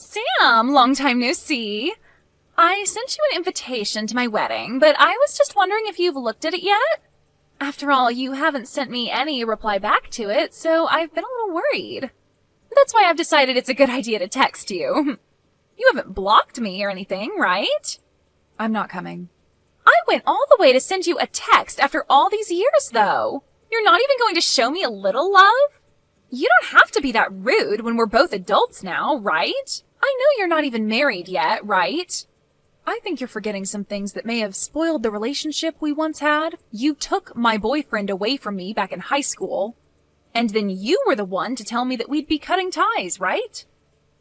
Sam, long time no see. I sent you an invitation to my wedding, but I was just wondering if you've looked at it yet? After all, you haven't sent me any reply back to it, so I've been a little worried. That's why I've decided it's a good idea to text you. You haven't blocked me or anything, right? I'm not coming. I went all the way to send you a text after all these years, though. You're not even going to show me a little love? You don't have to be that rude when we're both adults now, right? I know you're not even married yet, right? I think you're forgetting some things that may have spoiled the relationship we once had. You took my boyfriend away from me back in high school, and then you were the one to tell me that we'd be cutting ties, right?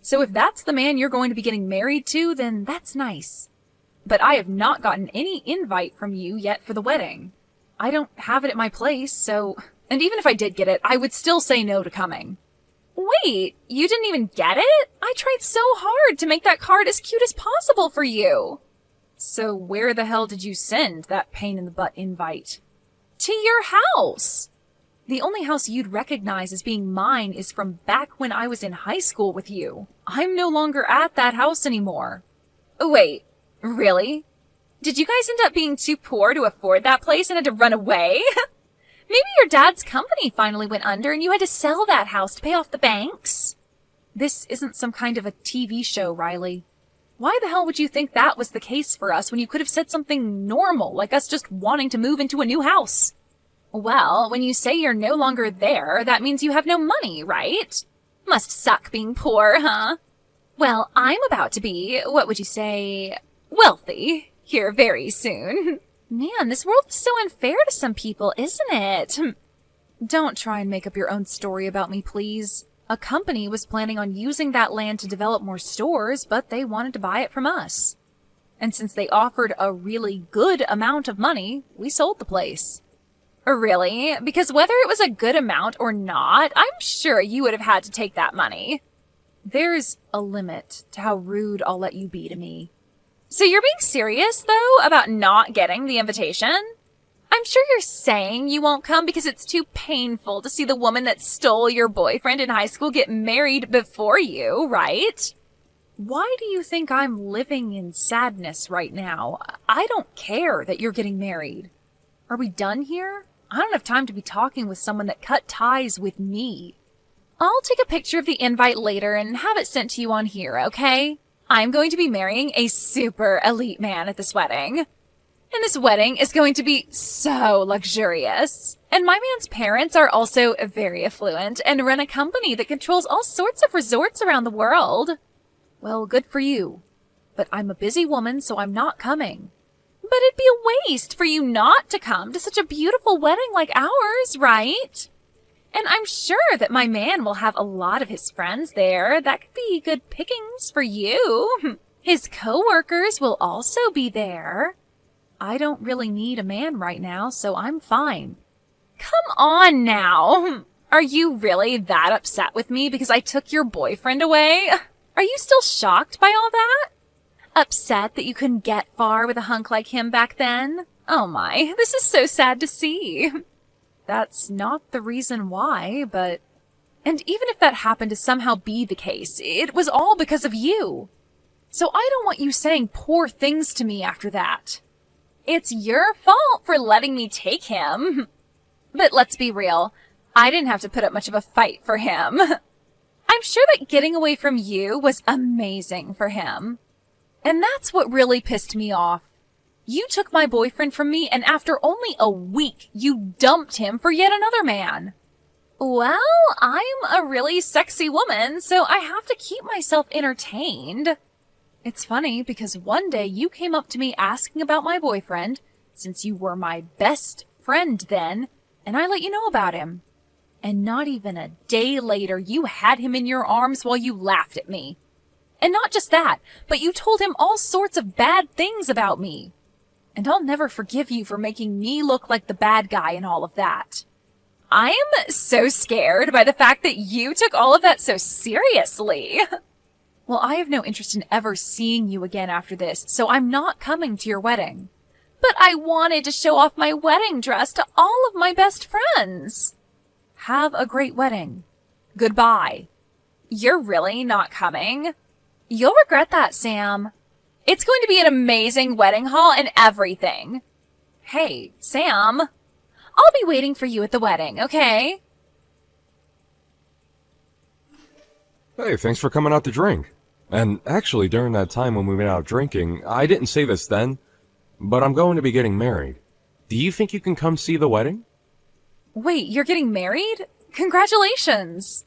So if that's the man you're going to be getting married to, then that's nice. But I have not gotten any invite from you yet for the wedding. I don't have it at my place, so... And even if I did get it, I would still say no to coming. Wait, you didn't even get it? I tried so hard to make that card as cute as possible for you. So where the hell did you send that pain-in-the-butt invite? To your house. The only house you'd recognize as being mine is from back when I was in high school with you. I'm no longer at that house anymore. Wait, really? Did you guys end up being too poor to afford that place and had to run away? Maybe your dad's company finally went under and you had to sell that house to pay off the banks? This isn't some kind of a TV show, Riley. Why the hell would you think that was the case for us when you could have said something normal, like us just wanting to move into a new house? Well, when you say you're no longer there, that means you have no money, right? Must suck being poor, huh? Well, I'm about to be, what would you say, wealthy here very soon. Man, this world is so unfair to some people, isn't it? Don't try and make up your own story about me, please. A company was planning on using that land to develop more stores, but they wanted to buy it from us. And since they offered a really good amount of money, we sold the place. Really? Because whether it was a good amount or not, I'm sure you would have had to take that money. There's a limit to how rude I'll let you be to me. So you're being serious, though, about not getting the invitation? I'm sure you're saying you won't come because it's too painful to see the woman that stole your boyfriend in high school get married before you, right? Why do you think I'm living in sadness right now? I don't care that you're getting married. Are we done here? I don't have time to be talking with someone that cut ties with me. I'll take a picture of the invite later and have it sent to you on here, okay? I'm going to be marrying a super elite man at this wedding. And this wedding is going to be so luxurious. And my man's parents are also very affluent and run a company that controls all sorts of resorts around the world. Well, good for you. But I'm a busy woman, so I'm not coming. But it'd be a waste for you not to come to such a beautiful wedding like ours, right? And I'm sure that my man will have a lot of his friends there. That could be good pickings for you. His co-workers will also be there. I don't really need a man right now, so I'm fine. Come on now. Are you really that upset with me because I took your boyfriend away? Are you still shocked by all that? Upset that you couldn't get far with a hunk like him back then? Oh my, this is so sad to see. That's not the reason why, but... And even if that happened to somehow be the case, it was all because of you. So I don't want you saying poor things to me after that. It's your fault for letting me take him. But let's be real, I didn't have to put up much of a fight for him. I'm sure that getting away from you was amazing for him. And that's what really pissed me off. You took my boyfriend from me, and after only a week, you dumped him for yet another man. Well, I'm a really sexy woman, so I have to keep myself entertained. It's funny, because one day you came up to me asking about my boyfriend, since you were my best friend then, and I let you know about him. And not even a day later, you had him in your arms while you laughed at me. And not just that, but you told him all sorts of bad things about me. And I'll never forgive you for making me look like the bad guy in all of that. I am so scared by the fact that you took all of that so seriously. Well, I have no interest in ever seeing you again after this, so I'm not coming to your wedding. But I wanted to show off my wedding dress to all of my best friends. Have a great wedding. Goodbye. You're really not coming? You'll regret that, Sam. It's going to be an amazing wedding hall and everything. Hey, Sam, I'll be waiting for you at the wedding, okay? Hey, thanks for coming out to drink. And actually, during that time when we went out drinking, I didn't say this then, but I'm going to be getting married. Do you think you can come see the wedding? Wait, you're getting married? Congratulations!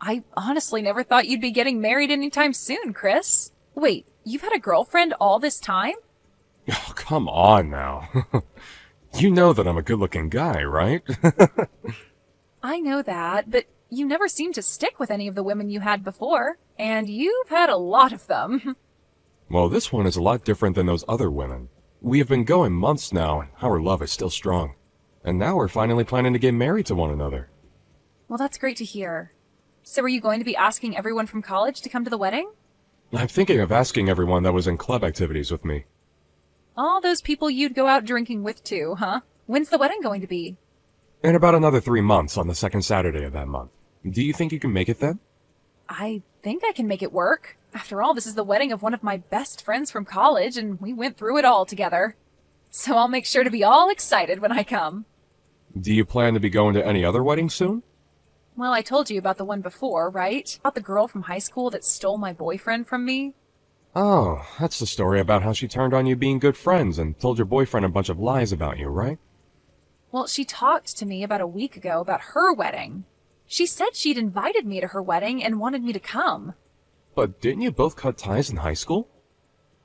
I honestly never thought you'd be getting married anytime soon, Chris. Wait, you've had a girlfriend all this time? Oh, come on now. You know that I'm a good-looking guy, right? I know that, but you never seemed to stick with any of the women you had before, and you've had a lot of them. Well, this one is a lot different than those other women. We have been going months now, and our love is still strong. And now we're finally planning to get married to one another. Well, that's great to hear. So are you going to be asking everyone from college to come to the wedding? I'm thinking of asking everyone that was in club activities with me. All those people you'd go out drinking with too, huh? When's the wedding going to be? In about another 3 months on the second Saturday of that month. Do you think you can make it then? I think I can make it work. After all, this is the wedding of one of my best friends from college, and we went through it all together. So I'll make sure to be all excited when I come. Do you plan to be going to any other weddings soon? Well, I told you about the one before, right? About the girl from high school that stole my boyfriend from me? Oh, that's the story about how she turned on you being good friends and told your boyfriend a bunch of lies about you, right? Well, she talked to me about a week ago about her wedding. She said she'd invited me to her wedding and wanted me to come. But didn't you both cut ties in high school?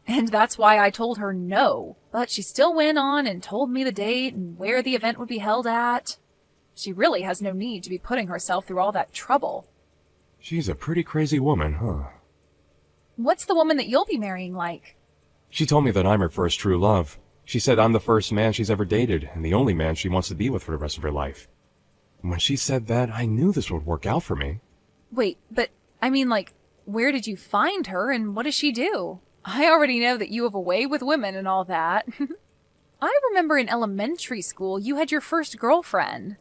And that's why I told her no. But she still went on and told me the date and where the event would be held at. She really has no need to be putting herself through all that trouble. She's a pretty crazy woman, huh? What's the woman that you'll be marrying like? She told me that I'm her first true love. She said I'm the first man she's ever dated and the only man she wants to be with for the rest of her life. When she said that, I knew this would work out for me. Wait, but I mean, like, where did you find her and what does she do? I already know that you have a way with women and all that. I remember in elementary school you had your first girlfriend.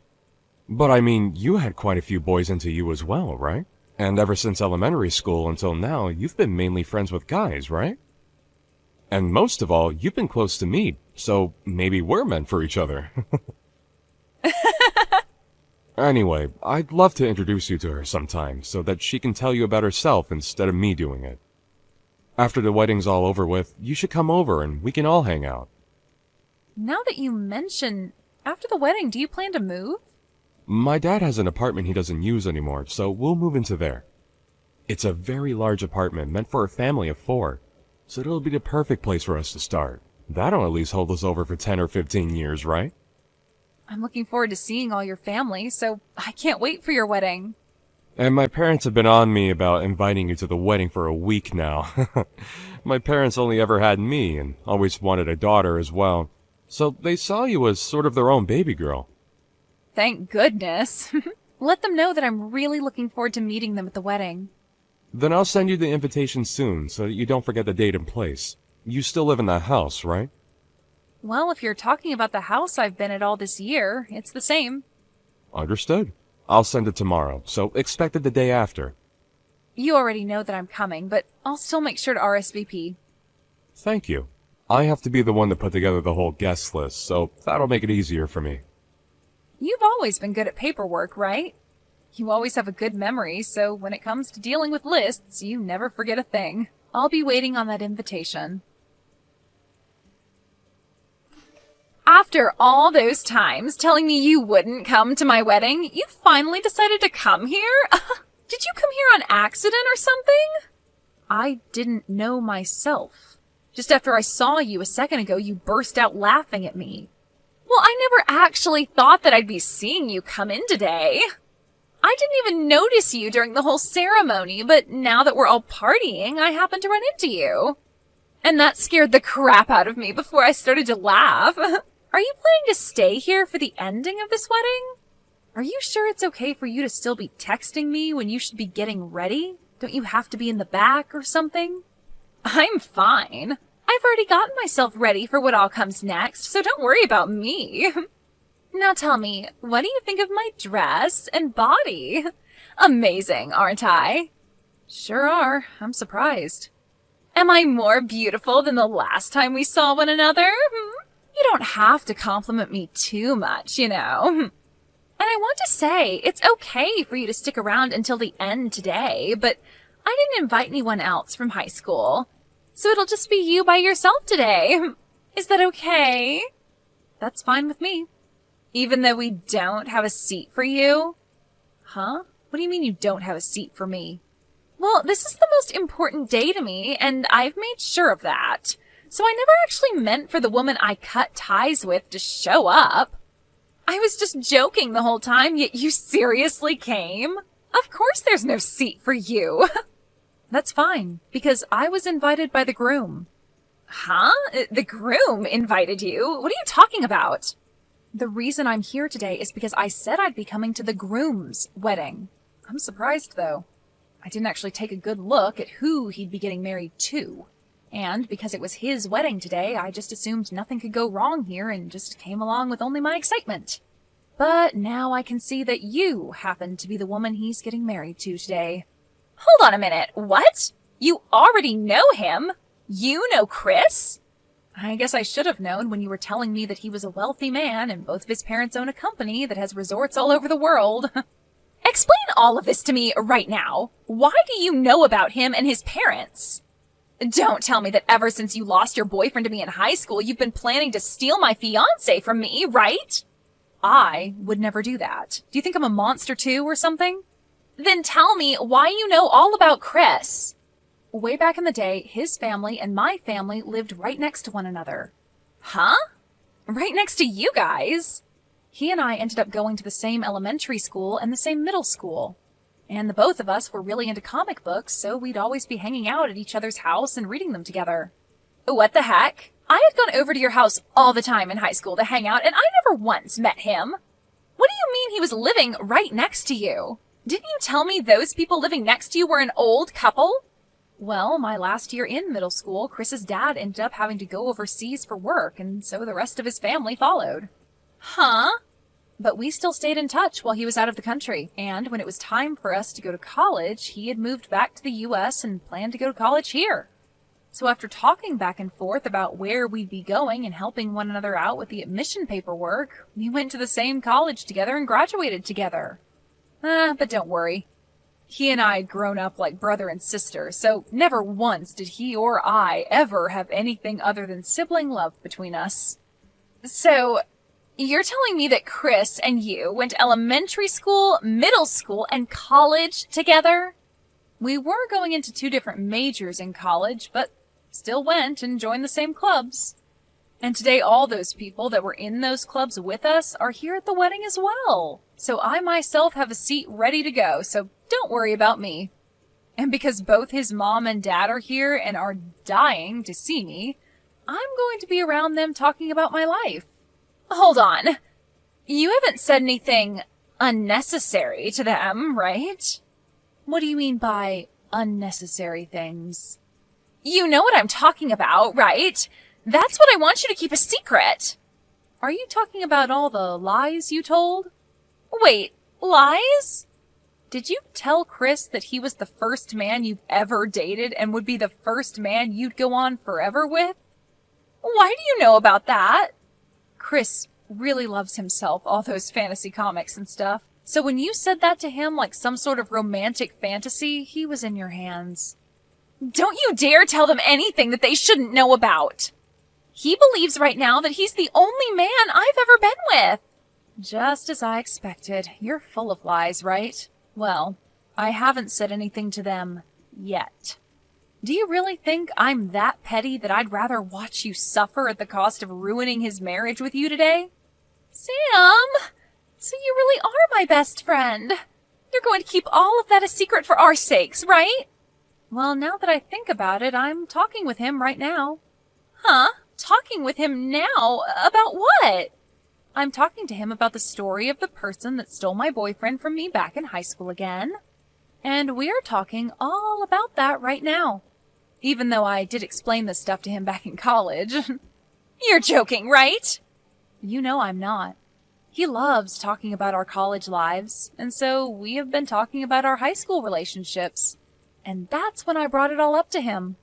But I mean, you had quite a few boys into you as well, right? And ever since elementary school until now, you've been mainly friends with guys, right? And most of all, you've been close to me, so maybe we're meant for each other. Anyway, I'd love to introduce you to her sometime so that she can tell you about herself instead of me doing it. After the wedding's all over with, you should come over and we can all hang out. Now that you mention, after the wedding, do you plan to move? My dad has an apartment he doesn't use anymore, so we'll move into there. It's a very large apartment meant for a family of 4, so it'll be the perfect place for us to start. That'll at least hold us over for 10 or 15 years, right? I'm looking forward to seeing all your family, so I can't wait for your wedding. And my parents have been on me about inviting you to the wedding for a week now. My parents only ever had me and always wanted a daughter as well, so they saw you as sort of their own baby girl. Thank goodness. Let them know that I'm really looking forward to meeting them at the wedding. Then I'll send you the invitation soon so that you don't forget the date and place. You still live in that house, right? Well, if you're talking about the house I've been at all this year, it's the same. Understood. I'll send it tomorrow, so expect it the day after. You already know that I'm coming, but I'll still make sure to RSVP. Thank you. I have to be the one to put together the whole guest list, so that'll make it easier for me. You've always been good at paperwork, right? You always have a good memory, so when it comes to dealing with lists, you never forget a thing. I'll be waiting on that invitation. After all those times telling me you wouldn't come to my wedding, you finally decided to come here? Did you come here on accident or something? I didn't know myself. Just after I saw you a second ago, you burst out laughing at me. Well, I never actually thought that I'd be seeing you come in today. I didn't even notice you during the whole ceremony, but now that we're all partying, I happened to run into you. And that scared the crap out of me before I started to laugh. Are you planning to stay here for the ending of this wedding? Are you sure it's okay for you to still be texting me when you should be getting ready? Don't you have to be in the back or something? I'm fine. I've already gotten myself ready for what all comes next, so don't worry about me. Now tell me, what do you think of my dress and body? Amazing, aren't I? Sure are. I'm surprised. Am I more beautiful than the last time we saw one another? You don't have to compliment me too much, you know. And I want to say, it's okay for you to stick around until the end today, but I didn't invite anyone else from high school. So it'll just be you by yourself today. Is that okay? That's fine with me. Even though we don't have a seat for you? Huh? What do you mean you don't have a seat for me? Well, this is the most important day to me, and I've made sure of that. So I never actually meant for the woman I cut ties with to show up. I was just joking the whole time, yet you seriously came? Of course there's no seat for you. That's fine, because I was invited by the groom. Huh? The groom invited you? What are you talking about? The reason I'm here today is because I said I'd be coming to the groom's wedding. I'm surprised, though. I didn't actually take a good look at who he'd be getting married to. And because it was his wedding today, I just assumed nothing could go wrong here and just came along with only my excitement. But now I can see that you happen to be the woman he's getting married to today. Hold on a minute. What? You already know him? You know Chris? I guess I should have known when you were telling me that he was a wealthy man and both of his parents own a company that has resorts all over the world. Explain all of this to me right now. Why do you know about him and his parents? Don't tell me that ever since you lost your boyfriend to me in high school, you've been planning to steal my fiancé from me, right? I would never do that. Do you think I'm a monster too or something? Then tell me why you know all about Chris. Way back in the day, his family and my family lived right next to one another. Huh? Right next to you guys? He and I ended up going to the same elementary school and the same middle school. And the both of us were really into comic books, so we'd always be hanging out at each other's house and reading them together. What the heck? I had gone over to your house all the time in high school to hang out, and I never once met him. What do you mean he was living right next to you? Didn't you tell me those people living next to you were an old couple? Well, my last year in middle school, Chris's dad ended up having to go overseas for work, and so the rest of his family followed. Huh? But we still stayed in touch while he was out of the country, and when it was time for us to go to college, he had moved back to the U.S. and planned to go to college here. So after talking back and forth about where we'd be going and helping one another out with the admission paperwork, we went to the same college together and graduated together. But don't worry. He and I had grown up like brother and sister, so never once did he or I ever have anything other than sibling love between us. So, you're telling me that Chris and you went to elementary school, middle school, and college together? We were going into 2 different majors in college, but still went and joined the same clubs. And today all those people that were in those clubs with us are here at the wedding as well. So I myself have a seat ready to go, so don't worry about me. And because both his mom and dad are here and are dying to see me, I'm going to be around them talking about my life. Hold on. You haven't said anything unnecessary to them, right? What do you mean by unnecessary things? You know what I'm talking about, right? That's what I want you to keep a secret. Are you talking about all the lies you told? Wait, lies? Did you tell Chris that he was the first man you've ever dated and would be the first man you'd go on forever with? Why do you know about that? Chris really loves himself, all those fantasy comics and stuff. So when you said that to him like some sort of romantic fantasy, he was in your hands. Don't you dare tell them anything that they shouldn't know about. He believes right now that he's the only man I've ever been with. Just as I expected. You're full of lies, right? Well, I haven't said anything to them yet. Do you really think I'm that petty that I'd rather watch you suffer at the cost of ruining his marriage with you today? Sam! So you really are my best friend. You're going to keep all of that a secret for our sakes, right? Well, now that I think about it, I'm talking with him right now. Huh? Talking with him now? About what? I'm talking to him about the story of the person that stole my boyfriend from me back in high school again. And we're talking all about that right now. Even though I did explain this stuff to him back in college. You're joking, right? You know I'm not. He loves talking about our college lives, and so we have been talking about our high school relationships. And that's when I brought it all up to him.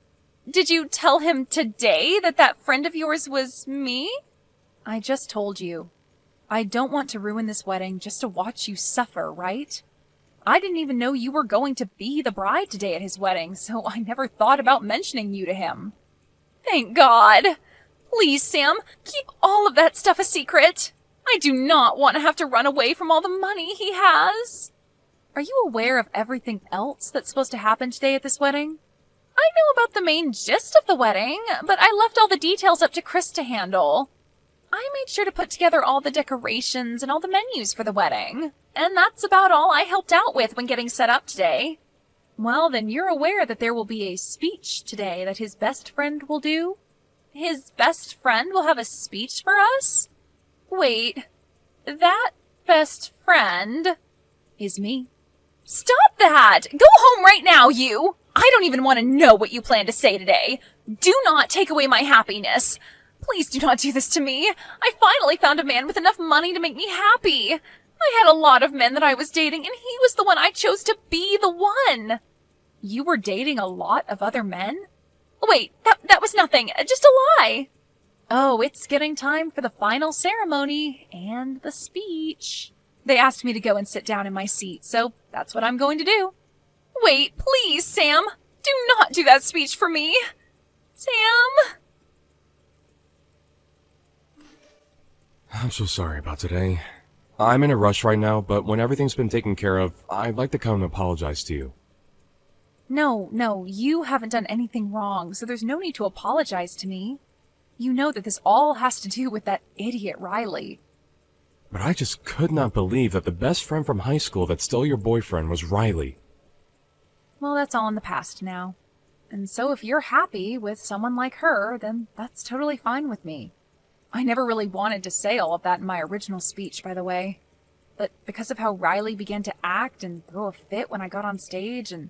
Did you tell him today that that friend of yours was me? I just told you. I don't want to ruin this wedding just to watch you suffer, right? I didn't even know you were going to be the bride today at his wedding, so I never thought about mentioning you to him. Thank God. Please, Sam, keep all of that stuff a secret. I do not want to have to run away from all the money he has. Are you aware of everything else that's supposed to happen today at this wedding? I know about the main gist of the wedding, but I left all the details up to Chris to handle. I made sure to put together all the decorations and all the menus for the wedding, and that's about all I helped out with when getting set up today. Well, then you're aware that there will be a speech today that his best friend will do? His best friend will have a speech for us? Wait, that best friend is me. Stop that! Go home right now, you! I don't even want to know what you plan to say today. Do not take away my happiness. Please do not do this to me. I finally found a man with enough money to make me happy. I had a lot of men that I was dating, and he was the one I chose to be the one. You were dating a lot of other men? Wait, that was nothing. Just a lie. Oh, it's getting time for the final ceremony and the speech. They asked me to go and sit down in my seat, so that's what I'm going to do. Wait, please, Sam. Do not do that speech for me. Sam? I'm so sorry about today. I'm in a rush right now, but when everything's been taken care of, I'd like to come and apologize to you. No, you haven't done anything wrong, so there's no need to apologize to me. You know that this all has to do with that idiot Riley. But I just could not believe that the best friend from high school that stole your boyfriend was Riley. Well, that's all in the past now. And so if you're happy with someone like her, then that's totally fine with me. I never really wanted to say all of that in my original speech, by the way. But because of how Riley began to act and throw a fit when I got on stage, and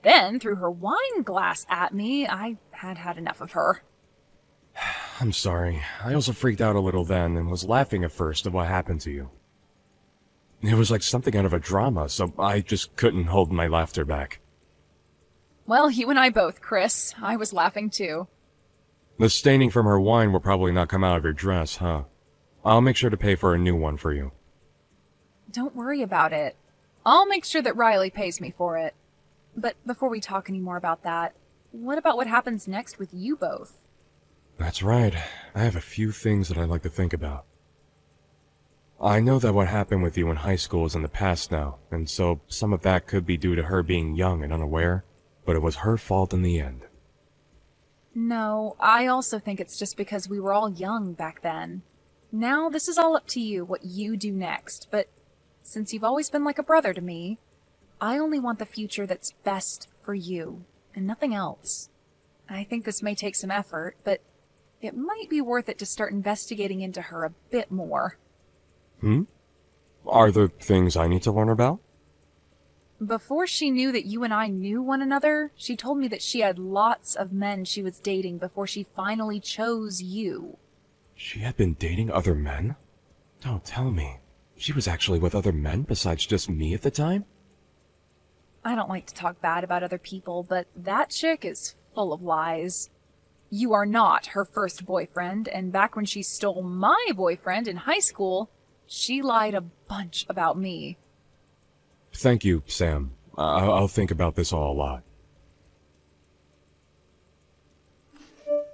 then threw her wine glass at me, I had enough of her. I'm sorry. I also freaked out a little then and was laughing at first at what happened to you. It was like something out of a drama, so I just couldn't hold my laughter back. Well, you and I both, Chris. I was laughing too. The staining from her wine will probably not come out of your dress, huh? I'll make sure to pay for a new one for you. Don't worry about it. I'll make sure that Riley pays me for it. But before we talk any more about that, what about what happens next with you both? That's right. I have a few things that I'd like to think about. I know that what happened with you in high school is in the past now, and so some of that could be due to her being young and unaware, but it was her fault in the end. No, I also think it's just because we were all young back then. Now this is all up to you, what you do next, but since you've always been like a brother to me, I only want the future that's best for you, and nothing else. I think this may take some effort, but it might be worth it to start investigating into her a bit more. Are there things I need to learn about? Before she knew that you and I knew one another, she told me that she had lots of men she was dating before she finally chose you. She had been dating other men? Don't tell me. She was actually with other men besides just me at the time? I don't like to talk bad about other people, but that chick is full of lies. You are not her first boyfriend, and back when she stole my boyfriend in high school, she lied a bunch about me. Thank you, Sam. I'll think about this all a lot.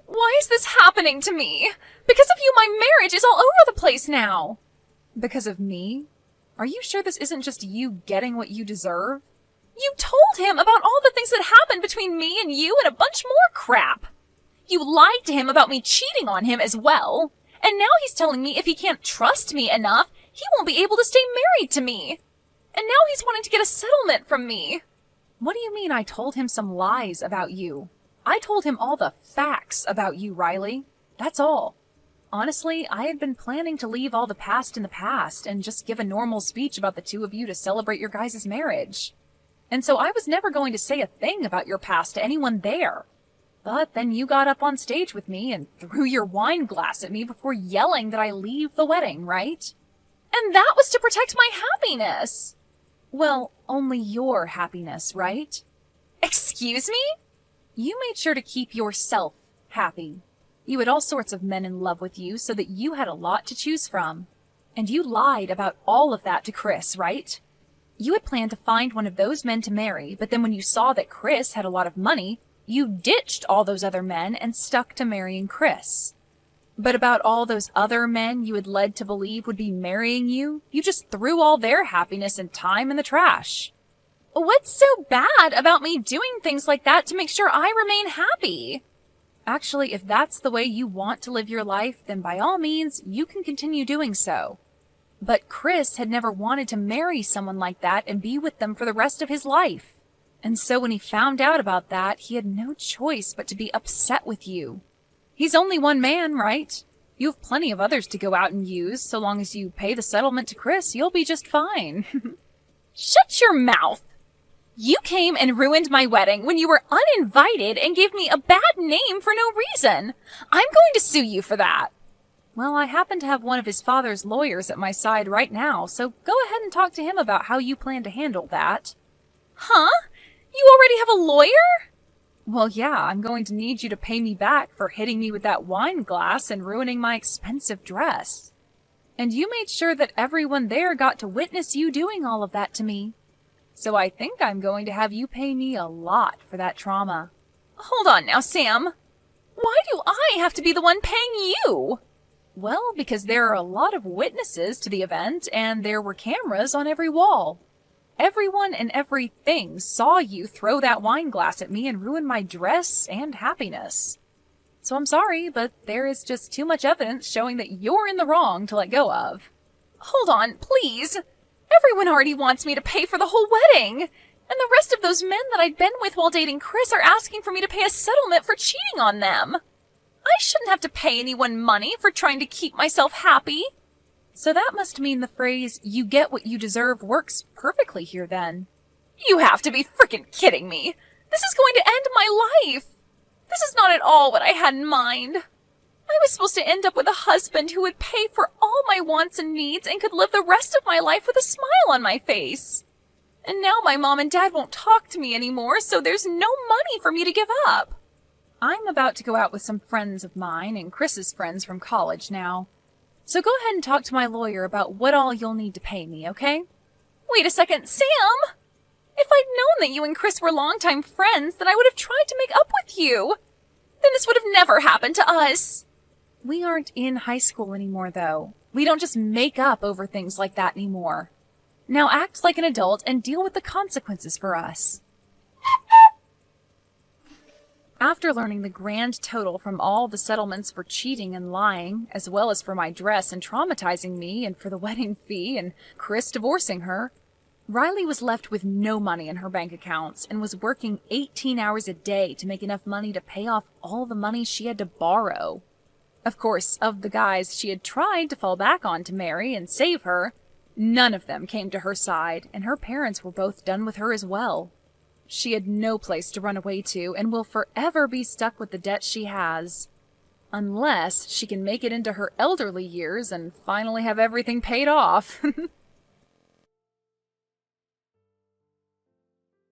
Why is this happening to me? Because of you, my marriage is all over the place now. Because of me? Are you sure this isn't just you getting what you deserve? You told him about all the things that happened between me and you and a bunch more crap. You lied to him about me cheating on him as well. And now he's telling me if he can't trust me enough, he won't be able to stay married to me. And now he's wanting to get a settlement from me. What do you mean I told him some lies about you? I told him all the facts about you, Riley. That's all. Honestly, I had been planning to leave all the past in the past and just give a normal speech about the two of you to celebrate your guys' marriage. And so I was never going to say a thing about your past to anyone there. But then you got up on stage with me and threw your wine glass at me before yelling that I leave the wedding, right? And that was to protect my happiness. Well, only your happiness, right? Excuse me? You made sure to keep yourself happy. You had all sorts of men in love with you so that you had a lot to choose from. And you lied about all of that to Chris, right? You had planned to find one of those men to marry, but then when you saw that Chris had a lot of money, you ditched all those other men and stuck to marrying Chris. But about all those other men you had led to believe would be marrying you, you just threw all their happiness and time in the trash. What's so bad about me doing things like that to make sure I remain happy? Actually, if that's the way you want to live your life, then by all means, you can continue doing so. But Chris had never wanted to marry someone like that and be with them for the rest of his life. And so when he found out about that, he had no choice but to be upset with you. He's only one man, right? You have plenty of others to go out and use. So long as you pay the settlement to Chris, you'll be just fine. Shut your mouth! You came and ruined my wedding when you were uninvited and gave me a bad name for no reason. I'm going to sue you for that. Well, I happen to have one of his father's lawyers at my side right now, so go ahead and talk to him about how you plan to handle that. Huh? You already have a lawyer? Well, yeah, I'm going to need you to pay me back for hitting me with that wine glass and ruining my expensive dress. And you made sure that everyone there got to witness you doing all of that to me. So I think I'm going to have you pay me a lot for that trauma. Hold on now, Sam. Why do I have to be the one paying you? Well, because there are a lot of witnesses to the event, and there were cameras on every wall. Everyone and everything saw you throw that wine glass at me and ruin my dress and happiness. So I'm sorry, but there is just too much evidence showing that you're in the wrong to let go of. Hold on, please. Everyone already wants me to pay for the whole wedding. And the rest of those men that I'd been with while dating Chris are asking for me to pay a settlement for cheating on them. I shouldn't have to pay anyone money for trying to keep myself happy. So that must mean the phrase, you get what you deserve, works perfectly here then. You have to be frickin' kidding me. This is going to end my life. This is not at all what I had in mind. I was supposed to end up with a husband who would pay for all my wants and needs and could live the rest of my life with a smile on my face. And now my mom and dad won't talk to me anymore, so there's no money for me to give up. I'm about to go out with some friends of mine and Chris's friends from college now. So go ahead and talk to my lawyer about what all you'll need to pay me, okay? Wait a second, Sam! If I'd known that you and Chris were longtime friends, then I would have tried to make up with you. Then this would have never happened to us. We aren't in high school anymore, though. We don't just make up over things like that anymore. Now act like an adult and deal with the consequences for us. After learning the grand total from all the settlements for cheating and lying, as well as for my dress and traumatizing me and for the wedding fee and Chris divorcing her, Riley was left with no money in her bank accounts and was working 18 hours a day to make enough money to pay off all the money she had to borrow. Of course, of the guys she had tried to fall back on to marry and save her, none of them came to her side, and her parents were both done with her as well. She had no place to run away to and will forever be stuck with the debt she has. Unless she can make it into her elderly years and finally have everything paid off.